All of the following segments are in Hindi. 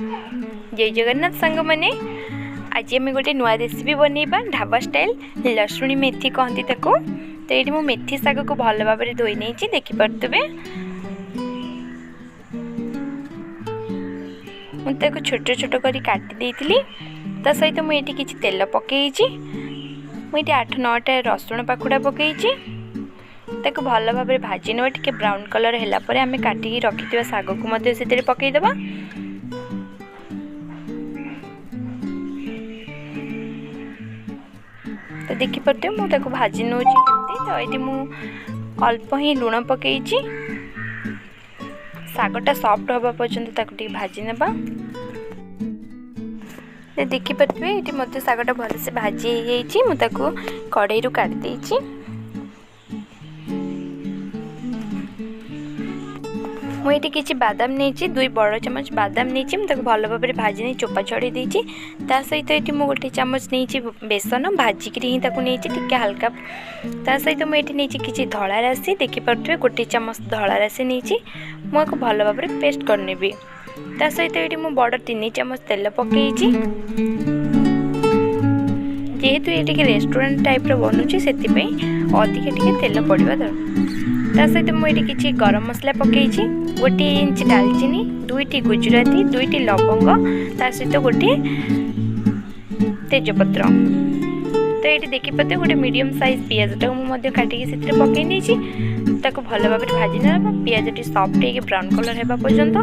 जय जगन्नाथ सांग मैंने आज आम गोटे नुआ रेसिपी बनइबा ढाबा स्टाइल लसुनी मेथी कहती ताको। तो ये मु मेथी शाग को भल भाव में धोई नहीं देखिपे मुझे छोट छोट कर काटी ता सहित मुझे किसी तेल पकई मुझे 8-9टा रसुण पाखुड़ा पकई ताको भल भाव में भाजी ना टे ब्राउन कलर है आम काटिक रखि शाग को से पकईदबा। तो देखिपे मुझे भाजी नौ तो ये मुझे अल्प ही लुण पकई शागटा सॉफ्ट हवा पर्यंत भाजी नेबा। देखिपे ये मत शागटा भलसे भाजी मुझे कड़े रू काटी मुझे किसी बादाम नहीं 2 बड़ चमच बादाम नहीं मुझे भल भाव में भाजी नहीं चोपा छड़ी देती सहित ये मुझे गोटे चामच नहीं बेसन भाजिक नहीं हल्का सहित मुझे नहीं किसी धला राशि देखिपे गोटे चामच धला राशि नहीं मुझे भल भाव में पेस्ट करनेबी सहित ये मुझे बड़ 3 चामच तेल पकई जेहेतु ये रेस्टोरेंट टाइप बनूची से अधिक तेल पड़वा दरकार सहित मुझे किसी गरम मसला पकई 1 इंच दालचीनी 2टी गुजराती 2टी लवंग सहित गोटे तेजपत्र। तो ये देखिपे गोटे मीडियम साइज पियाजटा मुझे काटिक से पकई नहीं भल भाव में भाजी ना पियाजटी सॉफ्ट हो ब्राउन कलर होगा पर्यंत।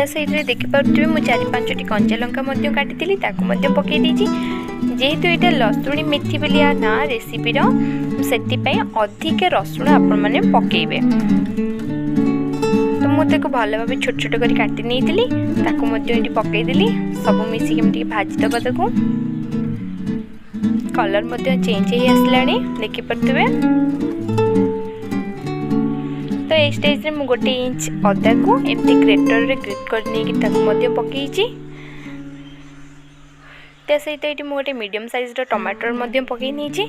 सहित देखिपे मुझे 4-5टी कंचा लंका काटी पकई जेहेतु ये लसुणी मेथी बोलिया ना रेसिपी से अधिक रसुण आपण मैंने पकेबे। तो मुझे भल भाव छोट छोट कर काटी नहीं पकईदेली सब मिसिक भाजीदबा ताको कलर चेंज हो आसला देखिपे। तो ये स्टेज रे मु 1 इंच अदा को एमती ग्रेटर रे ग्रेट कर नहीं पकई सहित ये गोटे मीडियम साइज टमाटर पकई नहीं।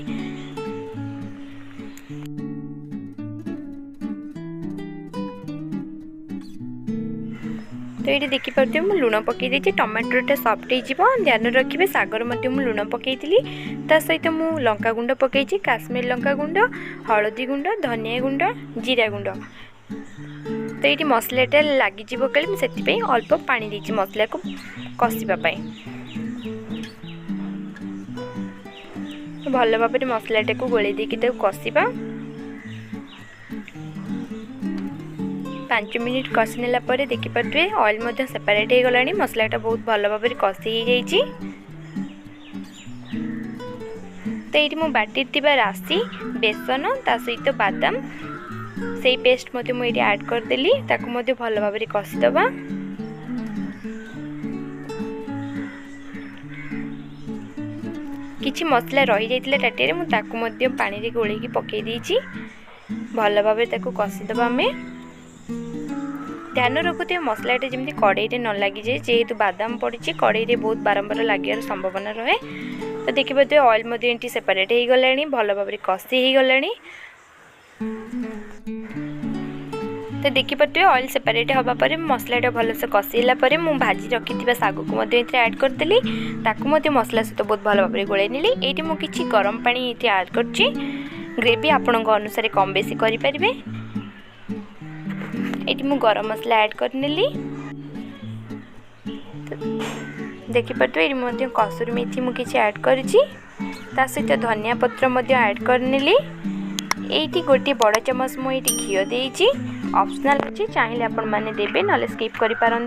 तो ये देखिपे मुझे लुण पकई टमाटरटा सॉफ्ट हो ध्यान रखिए सागर मुझे लुण पकई सहित मुझे लंका गुंड पकई काश्मीर लंका गुंड हलदी गुंड धनिया गुंड जीरा गुंड। तो ये मसलाटा लगी से अल्प पानी देती मसला को कषापी भल भाव में मसलाटा को गोले देकी कषा 5 मिनिट कषि नेला परे देखिपे ऑयल सेपरेट हो गलानी मसलाटा बहुत भल भाव में कषि हो जाइए। तो ये मुझे बाटी राशि बेसन सहित बादाम से पेस्ट मुझे ऐड करदेली भल भाव में कषिदबा। किछि मसला रही जाइतिला टाटिया मुझे पानी गोलैकी पकई देइछि भल भाव में कषिदबा। आम ध्यान रखुए मसलाटा जमी कड़े न लगी जाए जेहेतु बादाम पड़ी कड़े बहुत बारंबार लगे संभावना रहे। तो देखिए ऑयल सेपरेट हो गलानी भल भाव में कषि हो गलानी। तो देखिपे ऑयल सेपरेट हवा पर मसलाटा भलसे कषिला मु भाजी रखी शाग को ऐड करदेली मसला सहित बहुत भल भाव में गोलाई नेली। ये मुझे किसी गरम पानी ऐड कर ग्रेवी आपण अनुसार कम बेसी करें। ये मुझे गरम मसला ऐड करनेली देखिपे ये कसूरी मेथी मुझे किसी ऐड कर सहित धनिया पत्र ऐड करनेली। ये गोटे बड़ चमच मुझे घी देती ऑप्शनल अच्छी चाहिए आपण मैंने देवे ना स्किप करें।